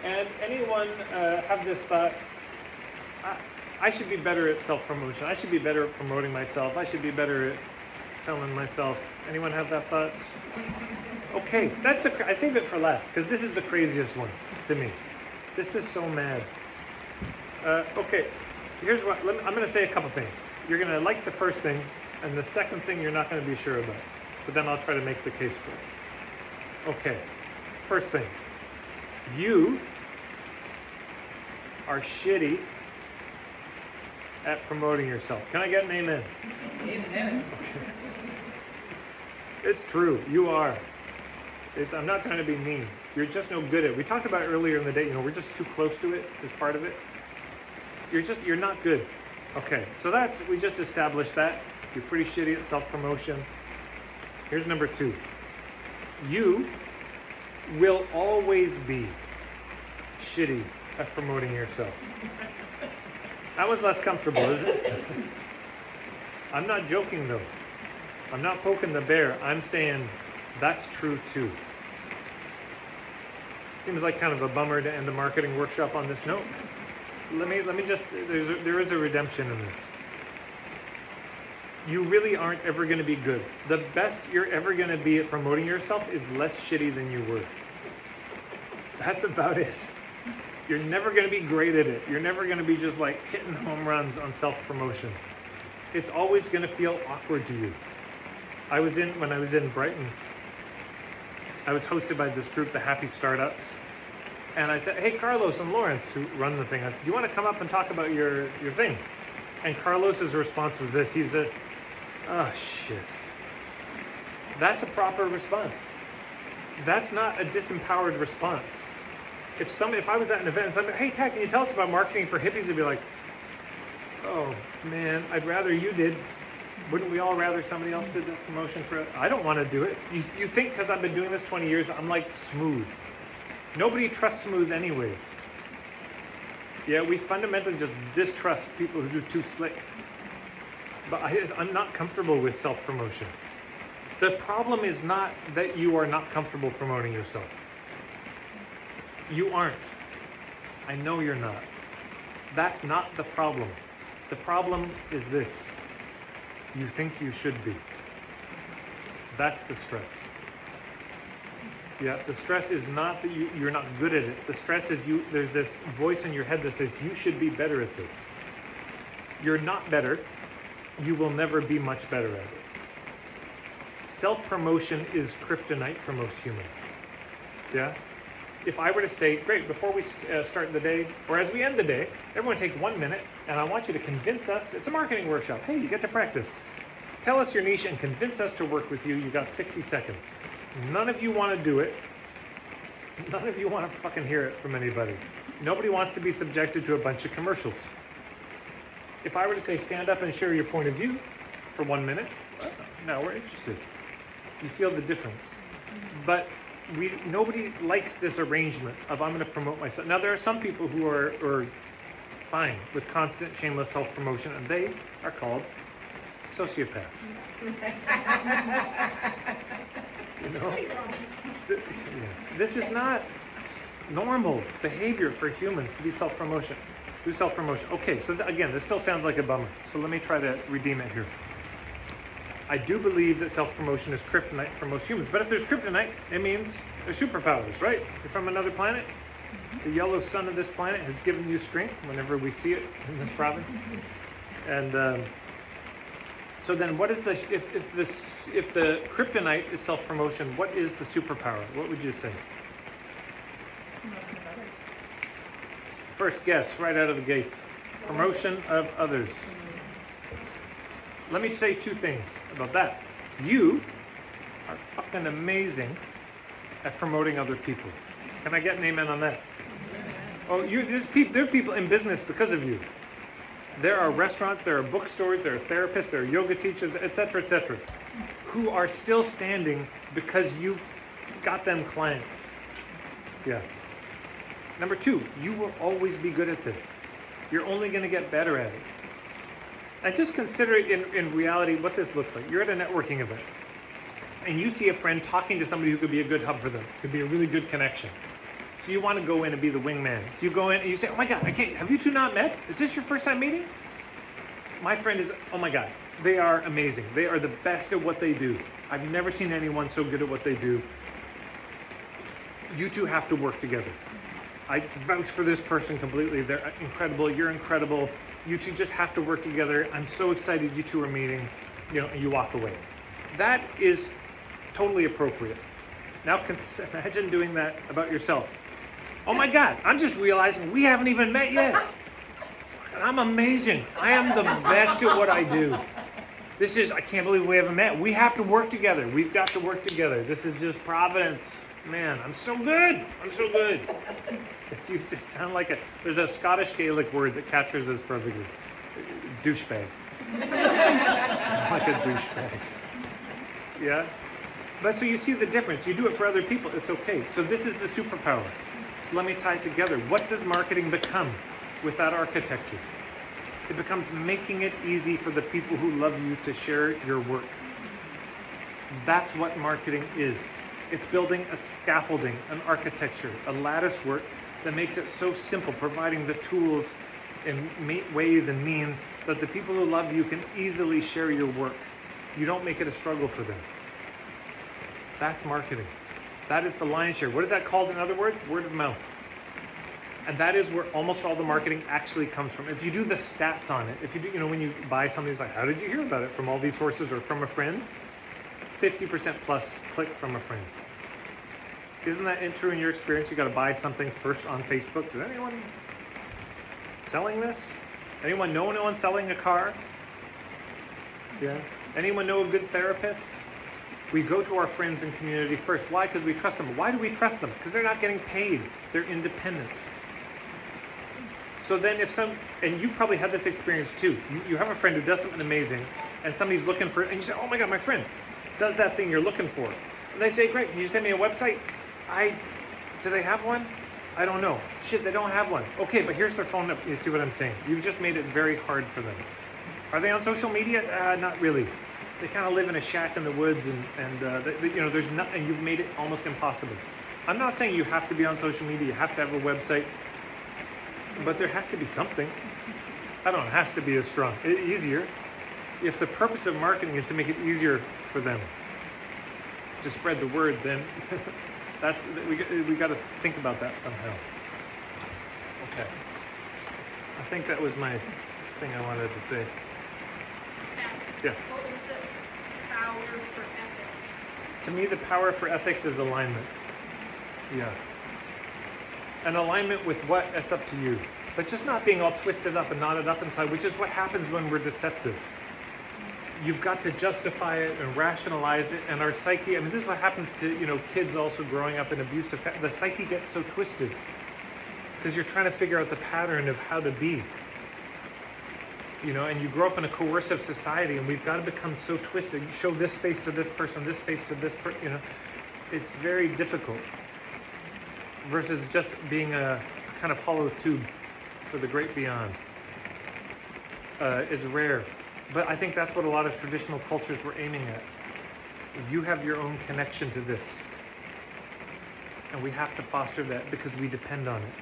And anyone have this thought, I should be better at self-promotion. I should be better at promoting myself. I should be better at selling myself. Anyone have that thought? Okay, I save it for last because this is the craziest one to me. This is so mad. Okay, here's what, I'm going to say a couple things. You're going to like the first thing, and the second thing you're not going to be sure about. But then I'll try to make the case for it. Okay, first thing. You are shitty at promoting yourself. Can I get an amen? Amen. Okay. It's true, you are. I'm not trying to be mean. You're just no good at it. We talked about it earlier in the day, we're just too close to it as part of it. You're not good. Okay, so we just established that. You're pretty shitty at self-promotion. Here's number 2. You will always be shitty at promoting yourself. That one's less comfortable, isn't it? I'm not joking though. I'm not poking the bear. I'm saying that's true too. Seems like kind of a bummer to end the marketing workshop on this note. Let me just, there is a redemption in this. You really aren't ever going to be good. The best you're ever going to be at promoting yourself is less shitty than you were. That's about it. You're never going to be great at it. You're never going to be just like hitting home runs on self-promotion. It's always going to feel awkward to you. When I was in Brighton, I was hosted by this group, the Happy Startups. And I said, hey, Carlos and Lawrence, who run the thing, I said, do you want to come up and talk about your thing? And Carlos's response was this. He said, oh, shit. That's a proper response. That's not a disempowered response. If I was at an event and somebody, hey, Tad, can you tell us about marketing for hippies? I'd be like, oh, man, I'd rather you did. Wouldn't we all rather somebody else did the promotion for it? I don't want to do it. You think because I've been doing this 20 years, I'm like smooth. Nobody trusts smooth anyways. Yeah, we fundamentally just distrust people who do too slick. But I'm not comfortable with self-promotion. The problem is not that you are not comfortable promoting yourself. You aren't. I know you're not. That's not the problem. The problem is this. You think you should be. That's the stress. Yeah, the stress is not that you're not good at it. The stress is there's this voice in your head that says you should be better at this. You're not better. You will never be much better at it. Self-promotion is kryptonite for most humans. Yeah? If I were to say, great, before we start the day, or as we end the day, everyone take 1 minute, and I want you to convince us, it's a marketing workshop, hey, you get to practice. Tell us your niche and convince us to work with you. You got 60 seconds. None of you want to do it. None of you want to fucking hear it from anybody. Nobody wants to be subjected to a bunch of commercials. If I were to say, stand up and share your point of view for 1 minute, now we're interested. You feel the difference. But nobody likes this arrangement of I'm going to promote myself. Now there are some people who are fine with constant shameless self-promotion, and they are called sociopaths. You know? This is not normal behavior for humans to be self-promotion. Do self-promotion. Okay, so again, this still sounds like a bummer. So let me try to redeem it here. I do believe that self-promotion is kryptonite for most humans. But if there's kryptonite, it means there's superpowers, right? You're from another planet. The yellow sun of this planet has given you strength whenever we see it in this province. And so then what is if the kryptonite is self-promotion, what is the superpower? What would you say? Promotion of others. First guess, right out of the gates. Promotion of others. Let me say 2 things about that. You are fucking amazing at promoting other people. Can I get an amen on that? Oh, there are people in business because of you. There are restaurants, there are bookstores, there are therapists, there are yoga teachers, etc., who are still standing because you got them clients. Yeah. Number 2, you will always be good at this. You're only going to get better at it. And just consider in reality what this looks like. You're at a networking event, and you see a friend talking to somebody who could be a good hub for them, could be a really good connection. So you want to go in and be the wingman. So you go in and you say, oh my God, have you two not met? Is this your first time meeting? My friend is, oh my God, they are amazing. They are the best at what they do. I've never seen anyone so good at what they do. You two have to work together. I vouch for this person completely. They're incredible. You're incredible. You two just have to work together. I'm so excited you two are meeting, and you walk away. That is totally appropriate. Now imagine doing that about yourself. Oh my God, I'm just realizing we haven't even met yet. I'm amazing. I am the best at what I do. I can't believe we haven't met. We have to work together. We've got to work together. This is just providence. Man, I'm so good. I'm so good. You just sound like there's a Scottish Gaelic word that captures this perfectly. Douchebag. Sound like a douchebag. Yeah? But so you see the difference. You do it for other people. It's okay. So this is the superpower. So let me tie it together. What does marketing become with that architecture? It becomes making it easy for the people who love you to share your work. That's what marketing is. It's building a scaffolding, an architecture, a lattice work that makes it so simple, providing the tools and ways and means that the people who love you can easily share your work. You don't make it a struggle for them. That's marketing. That is the lion's share. What is that called in other words? Word of mouth. And that is where almost all the marketing actually comes from. If you do the stats on it, if you do, when you buy something, it's like, how did you hear about it? From all these sources or from a friend? 50% plus click from a friend. Isn't that true in your experience? You got to buy something first on Facebook. Did anyone selling this? Anyone know anyone selling a car? Yeah. Anyone know a good therapist? We go to our friends and community first. Why? Because we trust them. Why do we trust them? Because they're not getting paid. They're independent. So then and you've probably had this experience too. You have a friend who does something amazing and somebody's looking for it and you say, oh my God, my friend does that thing you're looking for. And they say, great, can you send me a website? Do they have one? I don't know. Shit, they don't have one. Okay, but here's their phone number. You see what I'm saying? You've just made it very hard for them. Are they on social media? Not really. They kind of live in a shack in the woods and there's not, and you've made it almost impossible. I'm not saying you have to be on social media, you have to have a website, but there has to be something. I don't know, it has to be as strong, easier. If the purpose of marketing is to make it easier for them to spread the word, then we got to think about that somehow. Okay. I think that was my thing I wanted to say. Yeah. What was the power for ethics? To me, the power for ethics is alignment. Yeah. An alignment with what? That's up to you. But just not being all twisted up and knotted up inside, which is what happens when we're deceptive. You've got to justify it and rationalize it, and our psyche, this is what happens to, kids also growing up in abusive, the psyche gets so twisted because you're trying to figure out the pattern of how to be. And you grow up in a coercive society, and we've got to become so twisted. You show this face to this person, this face to this person, it's very difficult versus just being a kind of hollow tube for the great beyond. It's rare. But I think that's what a lot of traditional cultures were aiming at. You have your own connection to this. And we have to foster that because we depend on it.